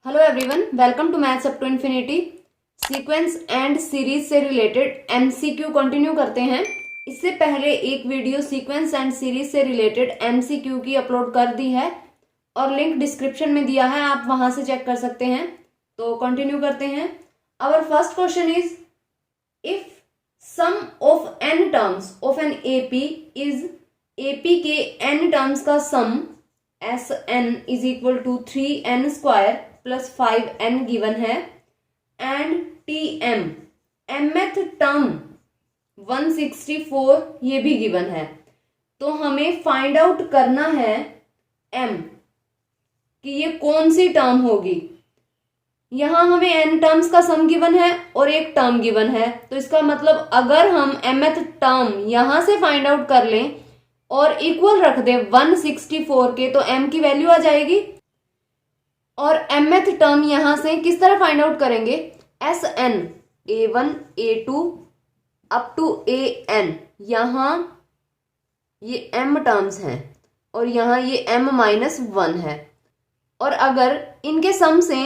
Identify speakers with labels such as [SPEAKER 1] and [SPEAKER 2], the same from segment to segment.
[SPEAKER 1] Hello everyone, welcome to maths up to infinity. Sequence and series से related MCQ continue करते हैं। इससे पहले एक वीडियो सीक्वेंस एंड सीरीज से रिलेटेड एमसीक्यू की अपलोड कर दी है और लिंक डिस्क्रिप्शन में दिया है, आप वहां से चेक कर सकते हैं। तो कंटिन्यू करते हैं। Our first question is if sum of n terms of an AP is AP के एन टर्म्स का sum S n is equal to 3n square plus 5n given है and T m mth term 164 ये भी given है। तो हमें find out करना है m कि ये कौन सी टर्म होगी। यहां हमें n टर्म्स का सम गिवन है और एक टर्म गिवन है, तो इसका मतलब अगर हम mth टर्म यहां से फाइंड आउट कर लें और इक्वल रख दे 164 के, तो m की वैल्यू आ जाएगी। और mth टर्म यहां से किस तरह फाइंड आउट करेंगे, S n a1 a2 up to an, यहां ये m टर्म्स हैं और यहां ये m-1 है। और अगर इनके सम से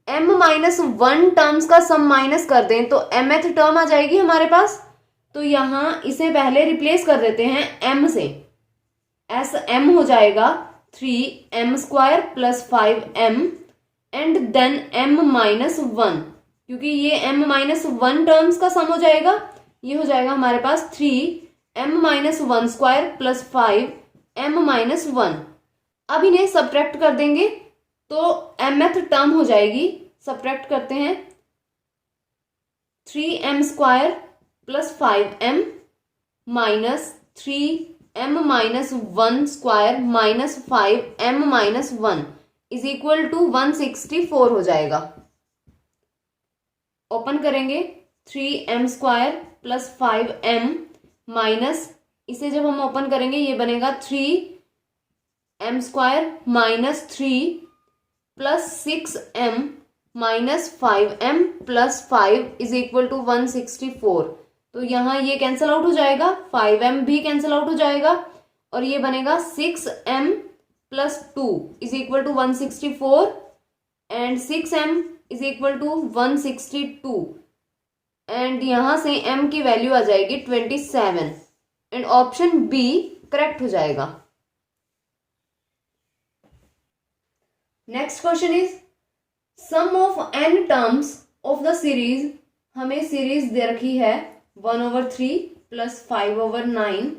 [SPEAKER 1] m-1 टर्म्स का सम माइनस कर दें तो mth टर्म आ जाएगी हमारे पास। तो यहां इसे पहले रिप्लेस कर देते हैं m से, एस m हो जाएगा 3m square plus 5m and then m-1, क्योंकि ये m-1 टर्म्स का सम हो जाएगा। ये हो जाएगा हमारे पास 3m-1 स्क्वायर प्लस 5m-1। अब इन्हें सब्ट्रैक्ट कर देंगे तो mth टर्म हो जाएगी, सब्ट्रैक्ट करते हैं 3m square plus 5m minus 3m-1 square minus 5m-1 is equal to 164 हो जाएगा। ओपन करेंगे 3m square plus 5m minus, इसे जब हम ओपन करेंगे ये बनेगा 3m square minus 3 plus 6m minus 5m plus 5 is equal to 164। तो यहां ये कैंसिल आउट हो जाएगा, 5m भी कैंसिल आउट हो जाएगा और ये बनेगा 6m plus 2 is equal to 164 and 6m is equal to 162 and यहां से m की वैल्यू आ जाएगी 27 एंड ऑप्शन बी करेक्ट हो जाएगा। Next question is sum of n terms of the series, हमें सीरीज दे रखी है 1/3 प्लस 5/9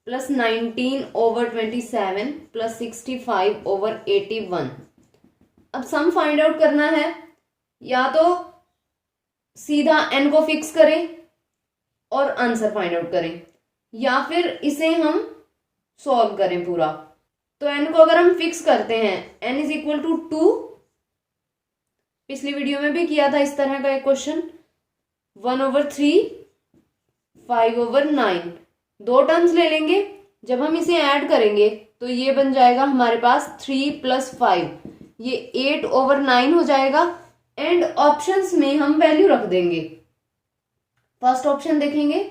[SPEAKER 1] प्लस 19/27 प्लस 65/81। अब सम फाइंड आउट करना है, या तो सीधा n को फिक्स करें और आंसर फाइंड आउट करें, या फिर इसे हम सॉल्व करें पूरा। तो n को अगर हम फिक्स करते हैं n इज इक्वल टू 2, पिछली वीडियो में भी किया था इस तरह का एक क्वेश्चन, 1/3 5/9 दो टर्म्स ले लेंगे। जब हम इसे ऐड करेंगे तो ये बन जाएगा हमारे पास 3 प्लस 5, ये 8/9 हो जाएगा एंड ऑप्शंस में हम वैल्यू रख देंगे। फर्स्ट ऑप्शन देखेंगे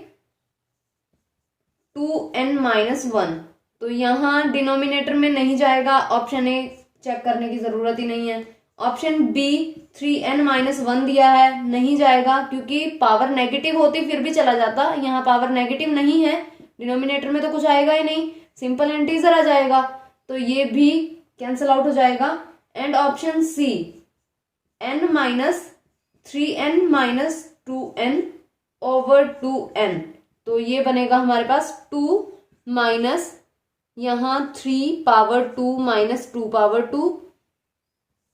[SPEAKER 1] 2n-1, तो यहां डिनोमिनेटर में नहीं जाएगा, ऑप्शन ए चेक करने की जरूरत ही नहीं है। ऑप्शन बी 3n-1 दिया है, नहीं जाएगा क्योंकि पावर नेगेटिव होती फिर भी चला जाता, यहाँ पावर नेगेटिव नहीं है, डिनोमिनेटर में तो कुछ आएगा ही नहीं, सिंपल इंटीजर आ जाएगा, तो ये भी कैंसिल आउट हो जाएगा। एंड ऑप्शन सी n-3n-2n/2n, तो ये बनेगा हमारे पास 2 माइनस यहाँ 3 power 2 minus 2 power 2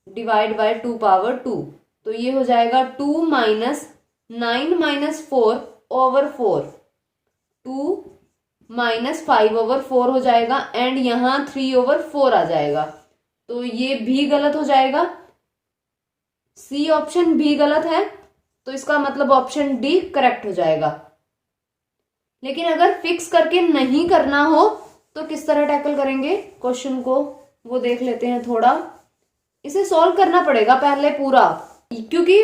[SPEAKER 1] divide by 2 power 2, तो ये हो जाएगा 2 माइनस 9-4/4, 2 माइनस 5/4 हो जाएगा एंड यहाँ 3/4 आ जाएगा, तो ये भी गलत हो जाएगा। सी ऑप्शन भी गलत है, तो इसका मतलब ऑप्शन डी करेक्ट हो जाएगा। लेकिन अगर फिक्स करके नहीं करना हो तो किस तरह टैकल करेंगे क्वेश्चन को, वो देख लेते हैं थोड़ा। इसे सॉल्व करना पड़ेगा पहले पूरा, क्योंकि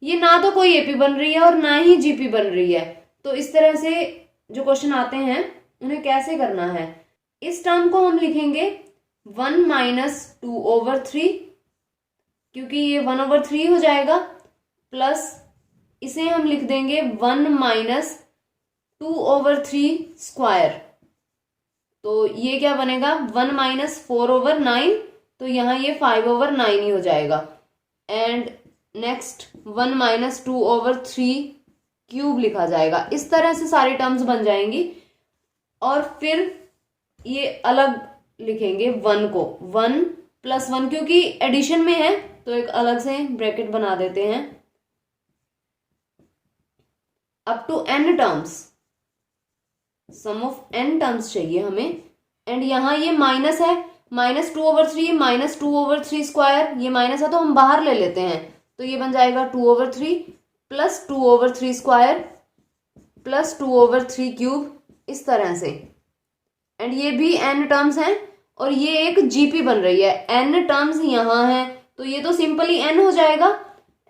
[SPEAKER 1] ये ना तो कोई एपी बन रही है और ना ही जीपी बन रही है। तो इस तरह से जो क्वेश्चन आते हैं उन्हें कैसे करना है, इस टर्म को हम लिखेंगे 1 - 2/3 क्योंकि ये 1/3 हो जाएगा, प्लस इसे हम लिख देंगे 1 माइनस 2/3 स्क्वायर। तो ये क्या बनेगा, 1 माइनस 4/9, तो यहाँ ये 5/9 ही हो जाएगा। एंड नेक्स्ट 1 माइनस 2/3 क्यूब लिखा जाएगा। इस तरह से सारी टर्म्स बन जाएंगी। और फिर ये अलग लिखेंगे 1 को, 1 प्लस 1, क्योंकि एडिशन में है तो एक अलग से ब्रैकेट बना देते हैं। Up to n terms, sum of n terms चाहिए हमें। एंड यहाँ ये माइनस है, माइनस 2/3 माइनस 2/3 स्क्वायर, ये माइनस है तो हम बाहर ले लेते हैं, तो ये बन जाएगा 2/3 प्लस 2/3 स्क्वायर प्लस 2/3 क्यूब, इस तरह से। एंड ये भी n टर्म्स हैं और ये एक जीपी बन रही है। n टर्म्स यहाँ है तो ये तो सिंपली n हो जाएगा।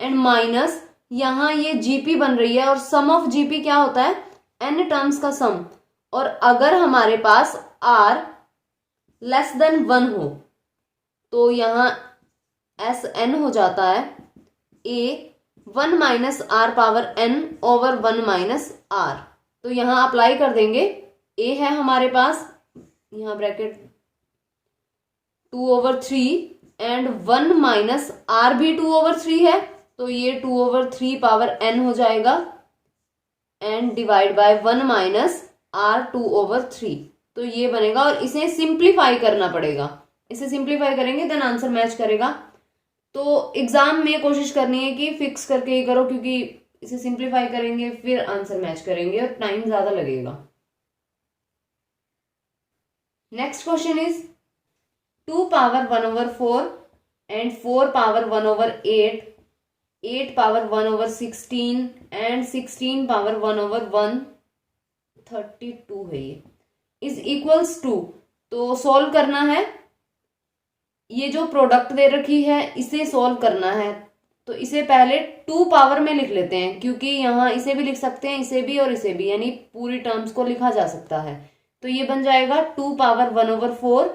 [SPEAKER 1] एंड माइनस यहाँ ये जीपी बन रही है, और सम ऑफ जीपी क्या होता है, n टर्म्स का सम। और अगर हमारे पास r लेस देन 1 हो तो यहाँ Sn हो जाता है a 1 minus r power n over 1 minus r। तो यहाँ अप्लाई कर देंगे, a है हमारे पास, यहाँ ब्रैकेट 2/3 एंड 1 माइनस r भी 2/3 है, तो ये 2/3 पावर n हो जाएगा। And divide by 1 minus r 2/3, तो ये बनेगा। और इसे सिंप्लीफाई करना पड़ेगा, इसे सिंप्लीफाई करेंगे देन आंसर मैच करेगा। तो एग्जाम में कोशिश करनी है कि फिक्स करके ही करो, क्योंकि इसे सिंप्लीफाई करेंगे फिर आंसर मैच करेंगे और टाइम ज्यादा लगेगा। Next question is 2 power 1/4 and 4 power 1/8, 8 power 1/16 and 16 power 1/1, 32 है ये, इज इक्वल्स टू। तो सॉल्व करना है, ये जो प्रोडक्ट दे रखी है इसे सॉल्व करना है। तो इसे पहले 2 पावर में लिख लेते हैं, क्योंकि यहाँ इसे भी लिख सकते हैं, इसे भी और इसे भी, यानी पूरी टर्म्स को लिखा जा सकता है। तो ये बन जाएगा 2 पावर 1/4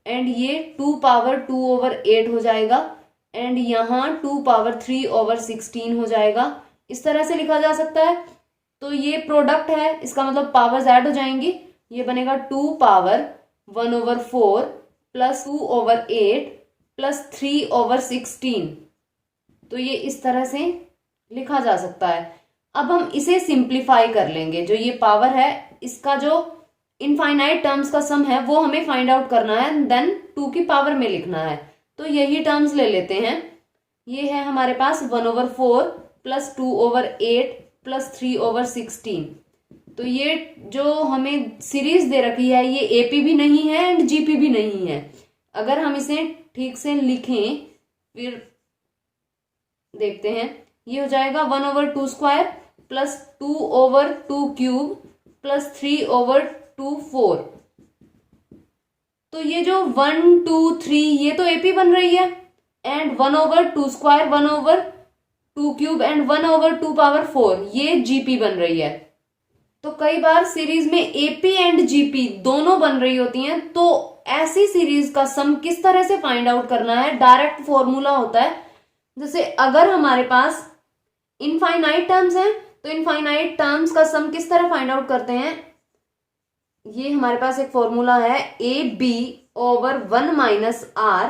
[SPEAKER 1] एंड ये 2 पावर 2/8 हो जाएगा। एंड यहाँ 2 पावर 3/16 हो जाएगा। इस तरह से लिखा जा सकता है। तो ये प्रोडक्ट है, इसका मतलब पावर्स ऐड हो जाएंगी। ये बनेगा 2 पावर 1/4 प्लस 2/8 प्लस 3/16। तो ये इस तरह से लिखा जा सकता है। अब हम इसे सिंप्लीफाई कर लेंगे। जो ये पावर है इसका जो इनफाइनाइट टर्म्स का सम है वो हमें फाइंड आउट करना है, देन 2 की पावर में लिखना है। तो यही टर्म्स ले लेते हैं। ये है हमारे पास 1/4 प्लस 2/8 प्लस 3/16। तो ये जो हमें सीरीज दे रखी है ये एपी भी नहीं है एंड जीपी भी नहीं है। अगर हम इसे ठीक से लिखें फिर देखते हैं, ये हो जाएगा 1/2 स्क्वायर प्लस 2/2 क्यूब प्लस 3/2 4। तो ये जो 1 2 3 ये तो एपी बन रही है। And 1/2 square 1/2 cube and 1/2 power 4 ये जीपी बन रही है। तो कई बार सीरीज में एपी एंड जीपी दोनों बन रही होती हैं, तो ऐसी सीरीज का सम किस तरह से फाइंड आउट करना है, डायरेक्ट फॉर्मूला होता है। जैसे अगर हमारे पास इनफाइनाइट टर्म्स हैं तो इनफाइनाइट टर्म्स का सम किस तरह फाइंड आउट करते हैं, ये हमारे पास एक फॉर्मूला है a b over 1 minus r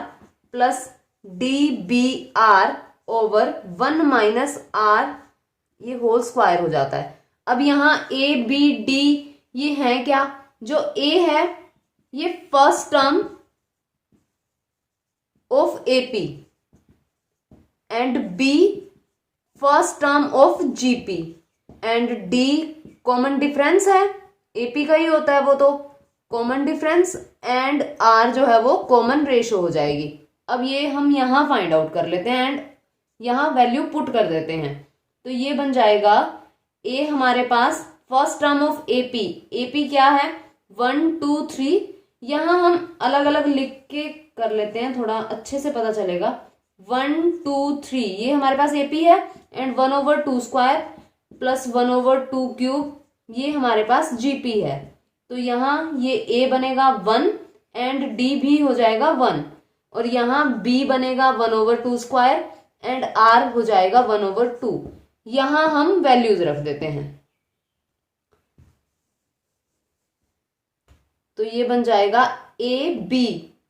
[SPEAKER 1] plus d b r over 1 minus r, ये होल स्क्वायर हो जाता है। अब यहाँ ए बी डी ये है क्या, जो ए है ये first term of AP and b first term of GP and d common difference है, एपी का ही होता है वो तो कॉमन डिफरेंस, एंड आर जो है वो कॉमन रेशो हो जाएगी। अब ये हम यहां फाइंड आउट कर लेते हैं एंड यहां वैल्यू पुट कर देते हैं। तो ये बन जाएगा ए हमारे पास first term of AP, AP क्या है 1 2 3, यहां हम अलग अलग लिख के कर लेते हैं थोड़ा अच्छे से पता चलेगा। 1 2 3 ये हमारे पास एपी है एंड 1/2 स्क्वायर प्लस 1/2 क्यूब ये हमारे पास जीपी है। तो यहाँ ये ए बनेगा 1 एंड डी भी हो जाएगा 1, और यहाँ b बनेगा 1/2 स्क्वायर एंड r हो जाएगा 1/2। यहां हम वैल्यूज रख देते हैं, तो ये बन जाएगा a b,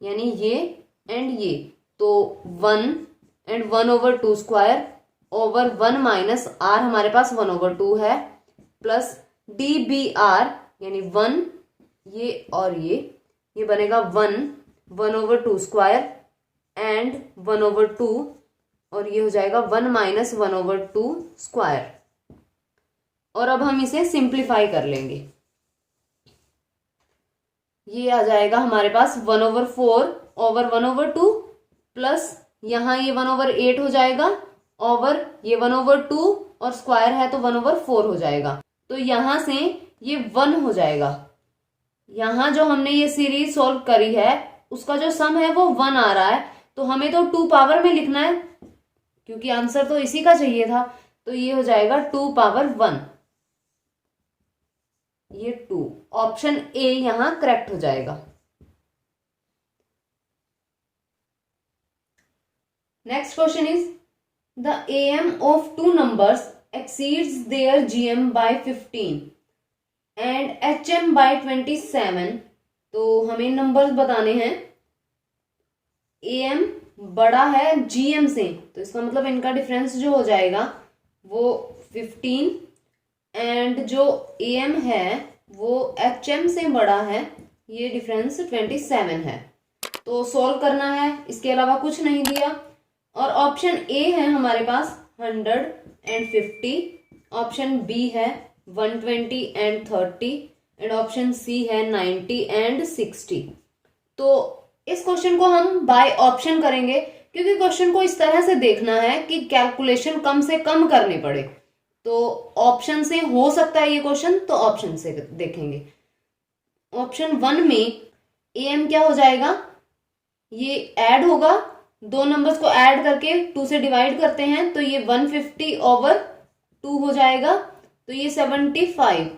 [SPEAKER 1] यानी ये एंड ये, तो 1 and 1/2 square over 1 minus r, हमारे पास 1/2 है, प्लस dbr यानी 1, ये और ये बनेगा 1/2 स्क्वायर एंड 1/2, और ये हो जाएगा 1 माइनस 1/2 स्क्वायर। और अब हम इसे सिंप्लीफाई कर लेंगे, ये आ जाएगा हमारे पास 1/4 ओवर 1/2, प्लस यहाँ ये 1/8 हो जाएगा, ओवर ये 1/2 और स्क्वायर है तो 1/4 हो जाएगा। तो यहां से ये 1 हो जाएगा। यहां जो हमने ये सीरीज सॉल्व करी है उसका जो सम है वो 1 आ रहा है, तो हमें तो 2 पावर में लिखना है क्योंकि आंसर तो इसी का चाहिए था। तो ये हो जाएगा 2 पावर 1, ये 2, ऑप्शन ए यहां करेक्ट हो जाएगा। Next question is the AM of two numbers exceeds their GM by 15 and HM by 27। तो हमें नंबर्स बताने हैं, AM बड़ा है GM से, तो इसका मतलब इनका डिफरेंस जो हो जाएगा वो 15, एंड जो AM है वो HM से बड़ा है, ये डिफरेंस 27 है। तो सॉल्व करना है, इसके अलावा कुछ नहीं दिया। और ऑप्शन ए है हमारे पास 150, ऑप्शन बी है 120 एंड 30, एंड ऑप्शन सी है 90 एंड 60। तो इस क्वेश्चन को हम बाय ऑप्शन करेंगे क्योंकि क्वेश्चन को इस तरह से देखना है कि कैलकुलेशन कम से कम करनी पड़े। तो ऑप्शन से हो सकता है ये क्वेश्चन, तो ऑप्शन से देखेंगे। ऑप्शन 1 में AM क्या हो जाएगा, ये ऐड होगा, दो नंबर्स को ऐड करके 2 से डिवाइड करते हैं तो ये 150 ओवर 2 हो जाएगा, तो ये 75।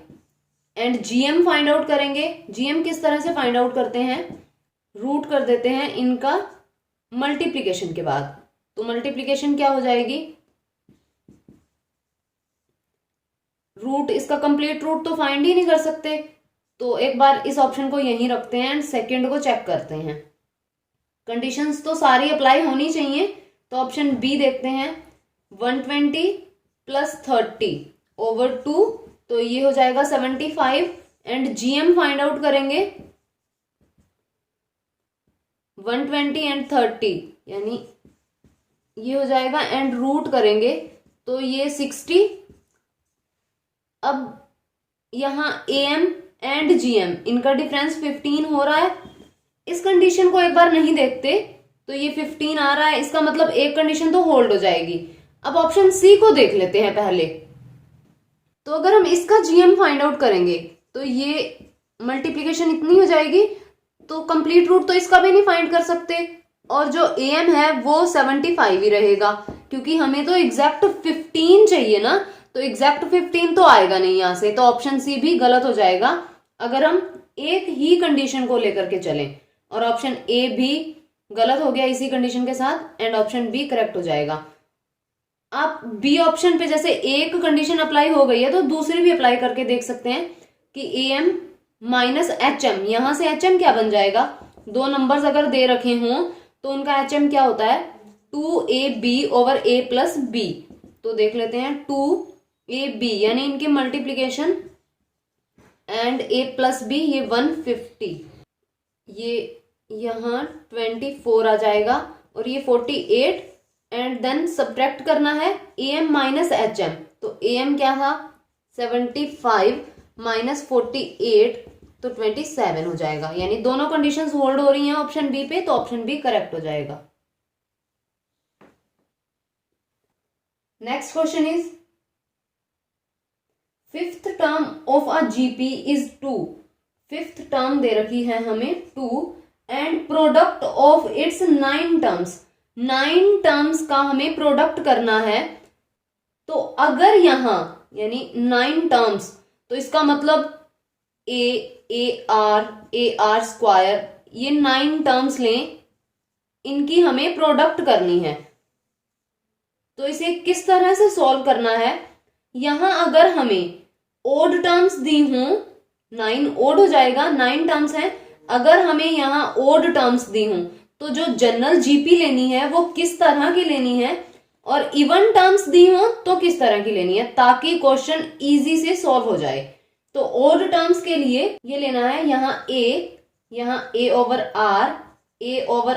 [SPEAKER 1] एंड GM फाइंड आउट करेंगे। GM किस तरह से फाइंड आउट करते हैं, रूट कर देते हैं इनका मल्टीप्लीकेशन के बाद। तो मल्टीप्लीकेशन क्या हो जाएगी, रूट, इसका कंप्लीट रूट तो फाइंड ही नहीं कर सकते, तो एक बार इस ऑप्शन को यहीं रखते हैं एंड सेकंड को चेक करते हैं। कंडीशंस तो सारी अप्लाई होनी चाहिए, तो ऑप्शन बी देखते हैं, 120 प्लस 30 ओवर 2, तो ये हो जाएगा 75। एंड GM फाइंड आउट करेंगे 120 एंड 30, यानी ये हो जाएगा, एंड रूट करेंगे तो ये 60। अब यहां AM एंड GM इनका डिफरेंस 15 हो रहा है, इस कंडीशन को एक बार नहीं देखते तो ये 15 आ रहा है, इसका मतलब एक कंडीशन तो होल्ड हो जाएगी। अब ऑप्शन सी को देख लेते हैं पहले। तो अगर हम इसका GM फाइंड आउट करेंगे तो ये मल्टीप्लीकेशन इतनी हो जाएगी, तो कंप्लीट रूट तो इसका भी नहीं फाइंड कर सकते, और जो AM है वो 75 ही रहेगा क्योंकि हमें तो एग्जैक्ट 15 चाहिए ना, तो एग्जैक्ट 15 तो आएगा नहीं यहां से, तो ऑप्शन सी भी गलत हो जाएगा अगर हम एक ही कंडीशन को लेकर के चलें। और ऑप्शन ए भी गलत हो गया इसी कंडीशन के साथ, एंड ऑप्शन बी करेक्ट हो जाएगा। आप बी ऑप्शन पे जैसे एक कंडीशन अप्लाई हो गई है तो दूसरी भी अप्लाई करके देख सकते हैं कि AM माइनस HM, यहां से HM क्या बन जाएगा, दो नंबर्स अगर दे रखे हों तो उनका HM क्या होता है, 2AB over A plus B। तो देख लेते हैं 2AB यानी इनकी multiplication and A plus B, ये 150, ये यहाँ 24 आ जाएगा और ये 48, एंड देन सब्ट्रैक्ट करना है AM माइनस HM। तो AM क्या था 75 माइनस 48, तो 27 हो जाएगा, यानी दोनों कंडीशंस होल्ड हो रही हैं ऑप्शन बी पे, तो ऑप्शन बी करेक्ट हो जाएगा। Next question is fifth term of a GP is 2। Fifth term दे रखी है हमें 2 and product of its 9 terms. 9 terms का हमें प्रोडक्ट करना है। तो अगर यहां यानी 9 टर्म्स, तो इसका मतलब AR स्क्वायर, ये 9 टर्म्स लें, इनकी हमें प्रोडक्ट करनी है। तो इसे किस तरह से सॉल्व करना है, यहां अगर हमें ओड टर्म्स दी हों, 9 ओड हो जाएगा, 9 टर्म्स हैं। अगर हमें यहाँ ओड टर्म्स दी हों तो जो जनरल जीपी लेनी है वो किस तरह की लेनी है, और इवन टर्म्स दी हो तो किस तरह की लेनी है, ताकि क्वेश्चन इजी से सॉल्व हो जाए। तो ओड टर्म्स के लिए ये लेना है, यहाँ a over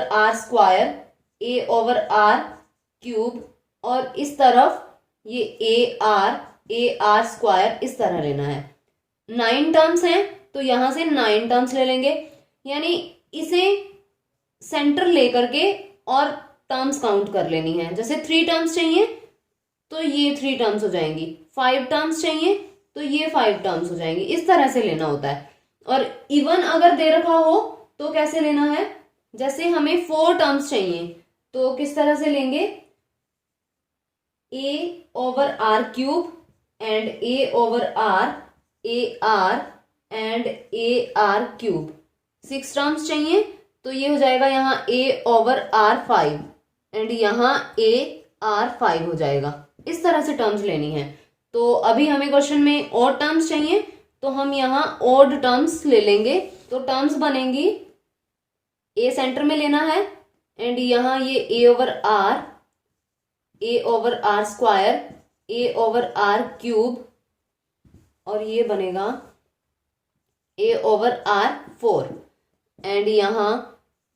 [SPEAKER 1] r square, a over r cube, और इस तरफ ये ए आर स्क्वायर, इस तरह लेना है। 9 टर्म्स हैं तो यहां से 9 टर्म्स ले लेंगे, यानी इसे सेंटर लेकर के और टर्म्स काउंट कर लेनी है। जैसे 3 टर्म्स चाहिए तो ये 3 टर्म्स हो जाएंगी, 5 टर्म्स चाहिए तो ये 5 टर्म्स हो जाएंगी, इस तरह से लेना होता है। और इवन अगर दे रखा हो तो कैसे लेना है, जैसे हमें 4 टर्म्स चाहिए तो किस तरह से लेंगे, a over r cube and a over r, a r and a r cube. 6 terms चाहिए तो ये हो जाएगा यहाँ ए ओवर आर 5 एंड यहाँ ए आर 5 हो जाएगा। इस तरह से टर्म्स लेनी है। तो अभी हमें क्वेश्चन में और टर्म्स चाहिए तो हम यहाँ ओड टर्म्स ले लेंगे। तो टर्म्स बनेंगी, ए सेंटर में लेना है एंड यहाँ ये a over r square, a over r cube, और ये बनेगा ए ओवर आर 4 एंड यहाँ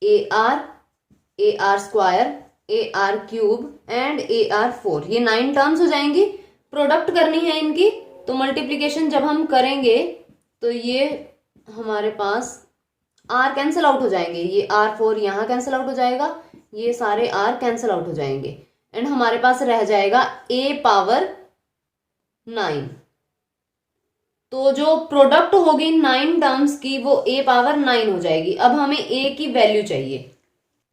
[SPEAKER 1] a r square, a r cube and a r 4। ये 9 टर्म्स हो जाएंगी। प्रोडक्ट करनी है इनकी, तो मल्टीप्लीकेशन जब हम करेंगे तो ये हमारे पास आर कैंसिल आउट हो जाएंगे, ये R4 यहाँ कैंसिल आउट हो जाएगा, ये सारे आर कैंसिल आउट हो जाएंगे एंड हमारे पास रह जाएगा a पावर 9। तो जो प्रोडक्ट होगी 9 टर्म्स की वो a पावर 9 हो जाएगी। अब हमें a की वैल्यू चाहिए,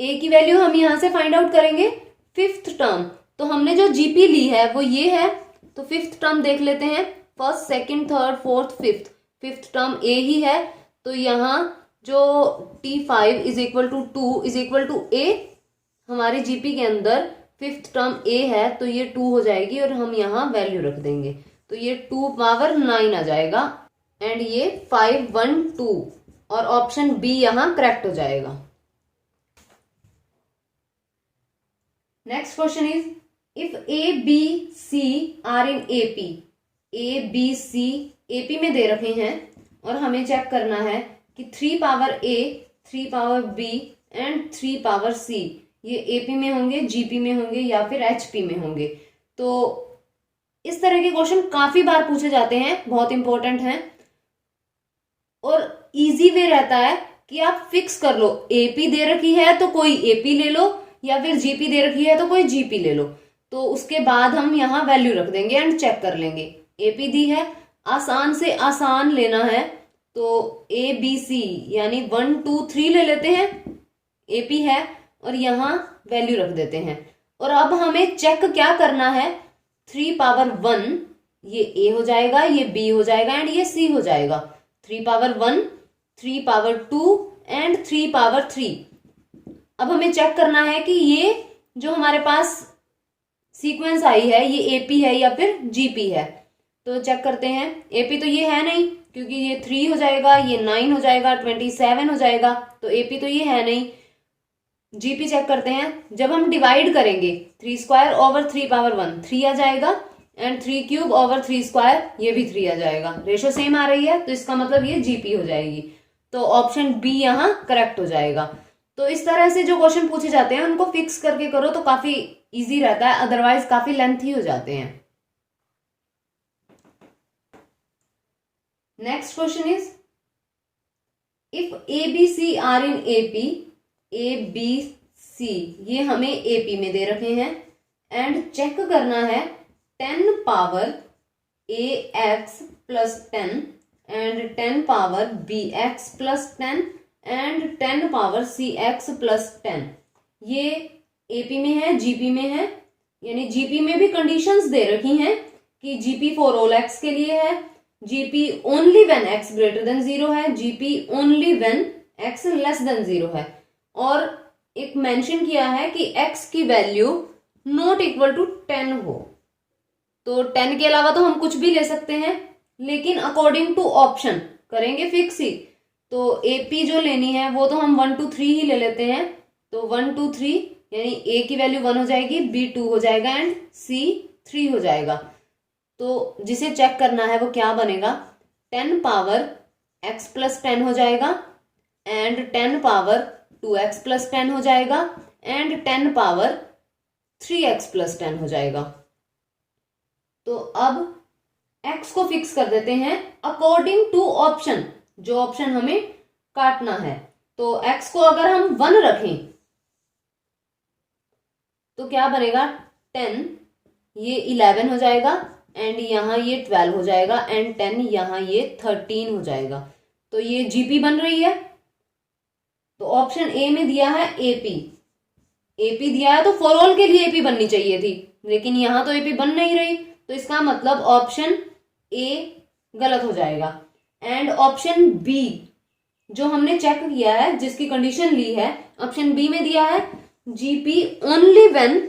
[SPEAKER 1] a की वैल्यू हम यहां से फाइंड आउट करेंगे। 5th टर्म, तो हमने जो जीपी ली है वो ये है, तो 5th टर्म देख लेते हैं, 1st, 2nd, 3rd, 4th, 5th। 5th term a ही है, तो यहाँ जो T5 is equal to 2 is equal to a, हमारे जीपी के अंदर 5th टर्म a है तो ये 2 हो जाएगी और हम यहाँ वैल्यू रख देंगे, तो ये 2 पावर 9 आ जाएगा एंड ये 5, 1, 2 और ऑप्शन बी यहाँ करेक्ट हो जाएगा। Next question is, if a b c are in AP, a b c AP में दे रखे हैं और हमें चेक करना है कि 3 power a, 3 power b and 3 power c ये एपी में होंगे, जीपी में होंगे या फिर एचपी में होंगे। तो इस तरह के क्वेश्चन काफी बार पूछे जाते हैं, बहुत इंपॉर्टेंट हैं और इजी वे रहता है कि आप फिक्स कर लो, एपी दे रखी है तो कोई एपी ले लो या फिर जीपी दे रखी है तो कोई जीपी ले लो। तो उसके बाद हम यहाँ वैल्यू रख देंगे एंड चेक कर लेंगे। एपी दी है, आसान से आसान लेना है तो ए बी सी यानी 1, 2, 3 ले लेते हैं, एपी है और यहाँ वैल्यू रख देते हैं। और अब हमें चेक क्या करना है, 3 पावर 1 ये ए हो जाएगा, ये बी हो जाएगा एंड ये सी हो जाएगा। 3 पावर 1, 3 पावर 2 एंड 3 पावर 3। अब हमें चेक करना है कि ये जो हमारे पास सीक्वेंस आई है ये एपी है या फिर जीपी है। तो चेक करते हैं, एपी तो ये है नहीं क्योंकि ये 3 हो जाएगा, ये 9 हो जाएगा, 27 हो जाएगा, तो एपी तो ये है नहीं। जीपी चेक करते हैं, जब हम डिवाइड करेंगे 3 स्क्वायर ओवर 3 पावर 1 3 आ जाएगा एंड 3 क्यूब ओवर 3 स्क्वायर ये भी 3 आ जाएगा, रेशो सेम आ रही है तो इसका मतलब ये जीपी हो जाएगी। तो ऑप्शन बी यहाँ करेक्ट हो जाएगा। तो इस तरह से जो क्वेश्चन पूछे जाते हैं उनको फिक्स करके करो तो काफी इजी रहता है, अदरवाइज काफी लेंथी हो जाते हैं। Next question is, if a b c are in AP, a b c ये हमें एपी में दे रखे हैं एंड चेक करना है 10 power a x plus 10 and 10 power b x plus 10 and 10 power c x plus 10। ये एपी में है, जीपी में है, यानी जीपी में भी कंडीशंस दे रखी हैं कि जीपी फॉर ऑल एक्स के लिए है, GP only when x greater than 0 है, GP only when x less than 0 है। और एक मेंशन किया है कि x की वैल्यू नॉट इक्वल टू 10 हो। तो 10 के अलावा तो हम कुछ भी ले सकते हैं, लेकिन अकॉर्डिंग टू ऑप्शन करेंगे फिक्स ही। तो AP जो लेनी है वो तो हम 1 2 3 ही ले लेते हैं। तो 1 2 3 यानी A की वैल्यू 1 हो जाएगी, B 2 हो जाएगा एंड C 3 हो जाएगा। तो जिसे चेक करना है वो क्या बनेगा, 10 पावर x प्लस 10 हो जाएगा एंड 10 पावर 2x प्लस 10 हो जाएगा एंड 10 पावर 3x प्लस 10 हो जाएगा। तो अब x को फिक्स कर देते हैं अकॉर्डिंग टू ऑप्शन, जो ऑप्शन हमें काटना है। तो x को अगर हम 1 रखें तो क्या बनेगा, 10 ये 11 हो जाएगा एंड यहां ये 12 हो जाएगा एंड 10 यहां ये 13 हो जाएगा। तो ये GP बन रही है। तो ऑप्शन ए में दिया है AP दिया है, तो फॉर ऑल के लिए AP बननी चाहिए थी, लेकिन यहां तो AP बन नहीं रही। तो इसका मतलब ऑप्शन ए गलत हो जाएगा। एंड ऑप्शन बी जो हमने चेक किया है, जिसकी कंडीशन ली है, ऑप्शन बी में दिया है GP only when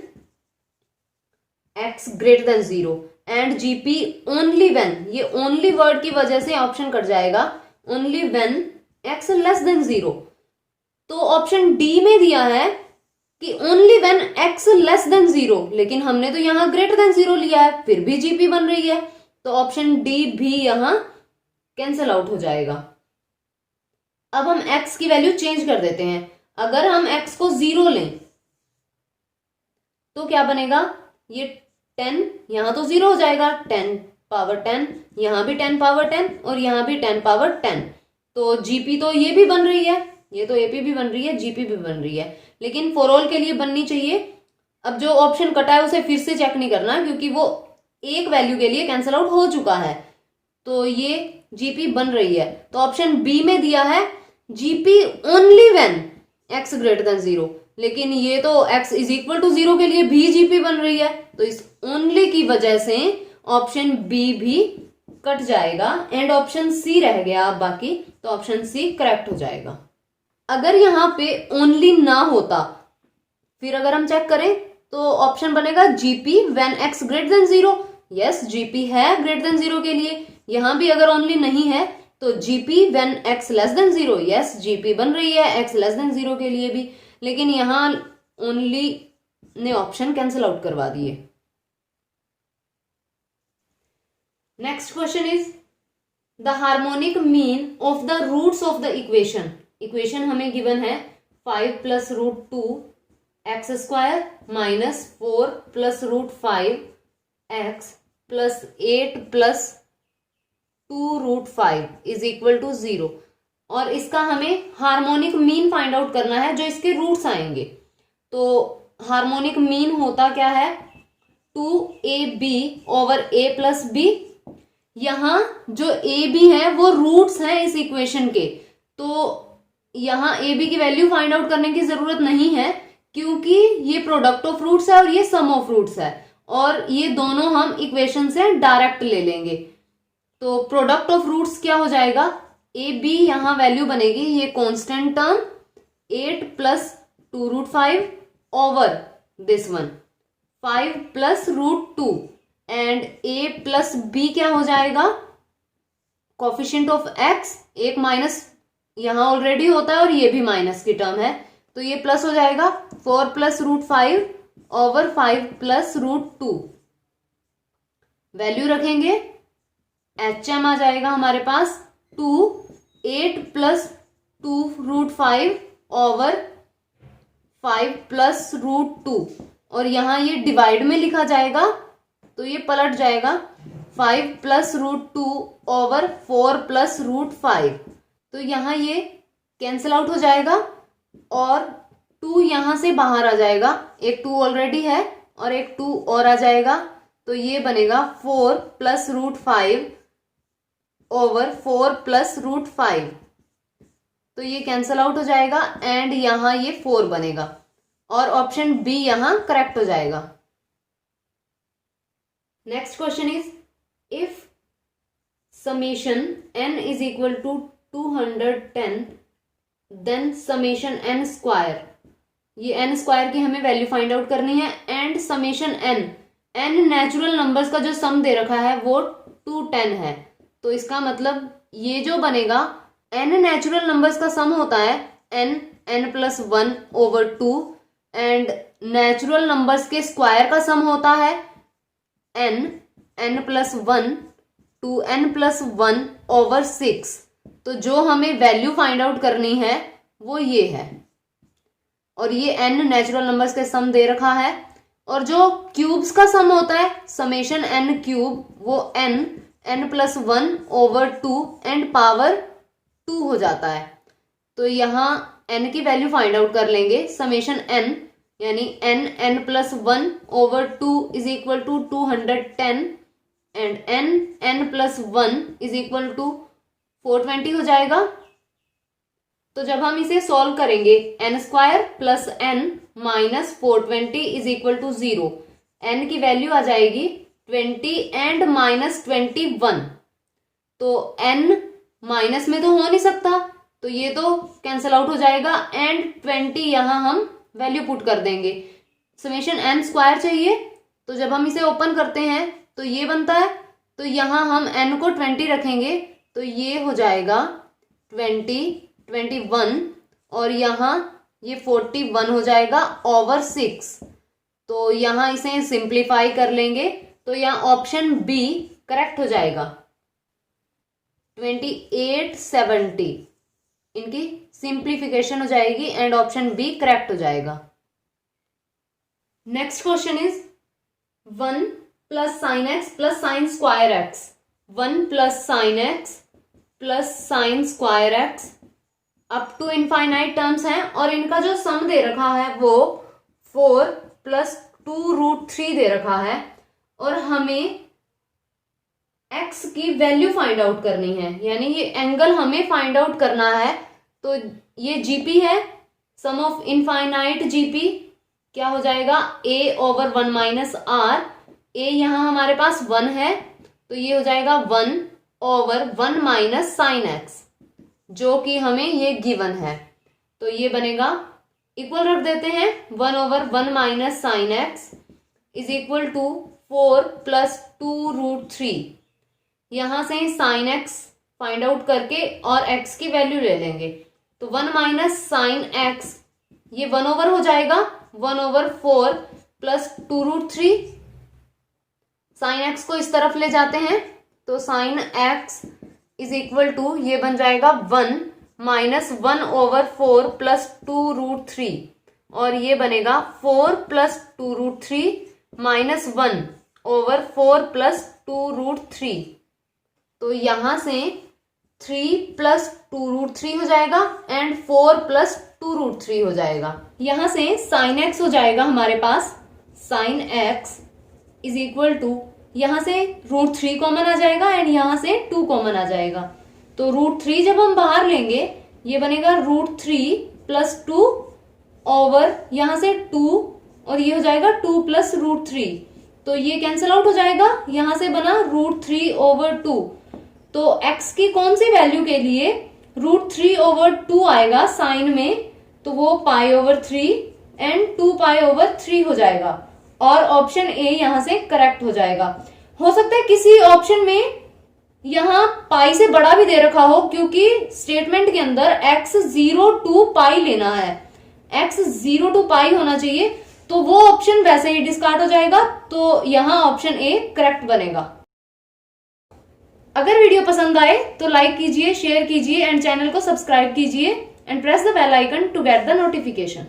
[SPEAKER 1] x greater than 0 and GP only when, ये ओनली वर्ड की वजह से ऑप्शन कट जाएगा, only when x less than 0। तो ऑप्शन डी में दिया है कि only when x less than 0, लेकिन हमने तो यहां ग्रेटर देन 0 लिया है, फिर भी GP बन रही है। तो ऑप्शन डी भी यहां कैंसिल आउट हो जाएगा। अब हम x की वैल्यू चेंज कर देते हैं। अगर हम x को 0 लें तो क्या बनेगा, ये 10 यहां तो 0 हो जाएगा, 10 पावर 10, यहां भी 10 पावर 10 और यहां भी 10 पावर 10। तो GP तो ये भी बन रही है, ये तो AP भी बन रही है, GP भी बन रही है, लेकिन फॉर ऑल के लिए बननी चाहिए। अब जो ऑप्शन कटा है उसे फिर से चेक नहीं करना, क्योंकि वो एक वैल्यू के लिए कैंसिल आउट हो चुका है। तो ये GP बन रही है। तो ऑप्शन बी में दिया है GP only when x greater than 0, लेकिन ये तो x इज इक्वल टू 0 के लिए भी GP बन रही है। तो इस ओनली की वजह से ऑप्शन बी भी कट जाएगा एंड ऑप्शन सी रह गया अब बाकी। तो ऑप्शन सी करेक्ट हो जाएगा। अगर यहां पे ओनली ना होता, फिर अगर हम चेक करें तो ऑप्शन बनेगा GP when x greater than 0। Yes, GP है ग्रेटर देन 0 के लिए। यहां भी अगर ओनली नहीं है तो GP when x less than 0, yes GP बन रही है x लेस देन 0 के लिए भी, लेकिन यहां ओनली ने ऑप्शन कैंसिल आउट करवा दिए। Next question is the harmonic mean of the roots of the equation. Equation हमें गिवन है 5 plus root 2 x square minus 4 plus root 5 x plus 8 plus 2 root 5 is equal to 0। और इसका हमें harmonic mean find out करना है, जो इसके roots आएंगे। तो हार्मोनिक मीन होता क्या है, 2AB over A plus B। यहां जो AB है वो रूट्स हैं इस इक्वेशन के, तो यहां AB की वैल्यू फाइंड आउट करने की जरूरत नहीं है, क्योंकि ये प्रोडक्ट ऑफ रूट्स है और ये सम ऑफ रूट्स है, और ये दोनों हम इक्वेशन से डायरेक्ट ले लेंगे। तो प्रोडक्ट ऑफ रूट्स क्या हो जाएगा, AB यहां वैल्यू बनेगी, ये constant term 8 plus 2 root 5 over this one 5 plus root 2 and A plus B क्या हो जाएगा, कोफिशिएंट ऑफ x, एक माइनस यहां ऑलरेडी होता है और ये भी माइनस की टर्म है, तो ये प्लस हो जाएगा 4 plus root 5 over 5 plus root 2। Value रखेंगे, HM आ जाएगा हमारे पास 2 8 plus 2 root 5 over 5 plus root 2, और यहां ये डिवाइड में लिखा जाएगा तो ये पलट जाएगा 5 plus root 2 over 4 plus root 5। तो यहां ये कैंसिल आउट हो जाएगा और 2 यहां से बाहर आ जाएगा, एक 2 ऑलरेडी है और एक 2 और आ जाएगा, तो ये बनेगा 4 plus root 5 over 4 plus root 5। तो ये कैंसिल आउट हो जाएगा एंड यहां ये 4 बनेगा और ऑप्शन बी यहां करेक्ट हो जाएगा। Next question is if summation n is equal to 210 then summation n square ये n स्क्वायर की हमें वैल्यू फाइंड आउट करनी है, and summation n natural numbers का जो सम दे रखा है वो 210 है। तो इसका मतलब ये जो बनेगा, n नेचुरल नंबर्स का सम होता है n+1/2 एंड नेचुरल नंबर्स के स्क्वायर का सम होता है n+1 to n+1/6। तो जो हमें वैल्यू फाइंड आउट करनी है वो ये है, और ये n नेचुरल नंबर्स के सम दे रखा है, और जो क्यूब्स का सम होता है समेशन n क्यूब, वो n+1/2 एंड पावर 2 हो जाता है। तो यहाँ n की वैल्यू फाइंड आउट कर लेंगे, समेशन n यानी n+1/2 is equal to 210 and n+1 is equal to 420 हो जाएगा। तो जब हम इसे सॉल्व करेंगे, n square plus n minus 420 is equal to 0, n की वैल्यू आ जाएगी 20 एंड -21। तो n माइनस में तो हो नहीं सकता, तो ये तो कैंसिल आउट हो जाएगा, एंड 20 यहां हम वैल्यू पुट कर देंगे। समेशन n स्क्वायर चाहिए, तो जब हम इसे ओपन करते हैं तो ये बनता है, तो यहां हम n को 20 रखेंगे, तो ये हो जाएगा 20, 21, और यहाँ ये 41 हो जाएगा ओवर 6। तो यहाँ इसे सिंप्लीफाई कर लेंगे, तो यहाँ ऑप्शन बी करेक्ट हो जाएगा। 28, 70 इनकी सिंप्लीफिकेशन हो जाएगी एंड ऑप्शन बी करेक्ट हो जाएगा। Next question is 1 plus sine x plus sine square x, 1 plus sine x plus sine square x up to infinite terms हैं, और इनका जो सम दे रखा है वो 4 + 2√3 दे रखा है, और हमें x की वैल्यू फाइंड आउट करनी है, यानी ये एंगल हमें फाइंड आउट करना है। तो ये जीपी है, सम ऑफ इनफाइनाइट जीपी क्या हो जाएगा, a/1 - r। a यहां हमारे पास 1 है, तो ये हो जाएगा 1/1 - sin x, जो कि हमें ये गिवन है। तो ये बनेगा, इक्वल रख देते हैं, 1/1 - sin x is equal to 4 + 2√3। यहां से sin x फाइंड आउट करके और x की वैल्यू ले लेंगे, तो 1 - sin x ये 1/, हो जाएगा 1/4 + 2√3। sin x को इस तरफ ले जाते हैं, तो sin x is equal to ये बन जाएगा 1 - 1/4 + 2√3, और ये बनेगा 4 + 2√3 -1/4 + 2√3। तो यहां से 3 + 2√3 हो जाएगा एंड 4 + 2√3 हो जाएगा। यहां से sin x हो जाएगा हमारे पास, sin x is equal to, यहां से √3 कॉमन आ जाएगा एंड यहां से 2 कॉमन आ जाएगा, तो √3 जब हम बाहर लेंगे ये बनेगा √3 + 2 ओवर यहां से 2, और ये हो जाएगा 2 + √3, तो ये कैंसिल आउट हो जाएगा, यहां से बना √3/2। तो x की कौन सी वैल्यू के लिए √3/2 आएगा साइन में, तो वो π/3 एंड 2π/3 हो जाएगा, और ऑप्शन ए यहां से करेक्ट हो जाएगा। हो सकता है किसी ऑप्शन में यहां पाई से बड़ा भी दे रखा हो, क्योंकि स्टेटमेंट के अंदर x 0 to π लेना है, x 0 to π होना चाहिए, तो वो ऑप्शन वैसे ही डिस्कार्ड हो जाएगा, तो यहां ऑप्शन ए करेक्ट बनेगा। अगर वीडियो पसंद आए तो लाइक कीजिए, शेयर कीजिए एंड चैनल को सब्सक्राइब कीजिए and press the bell icon to get the notification.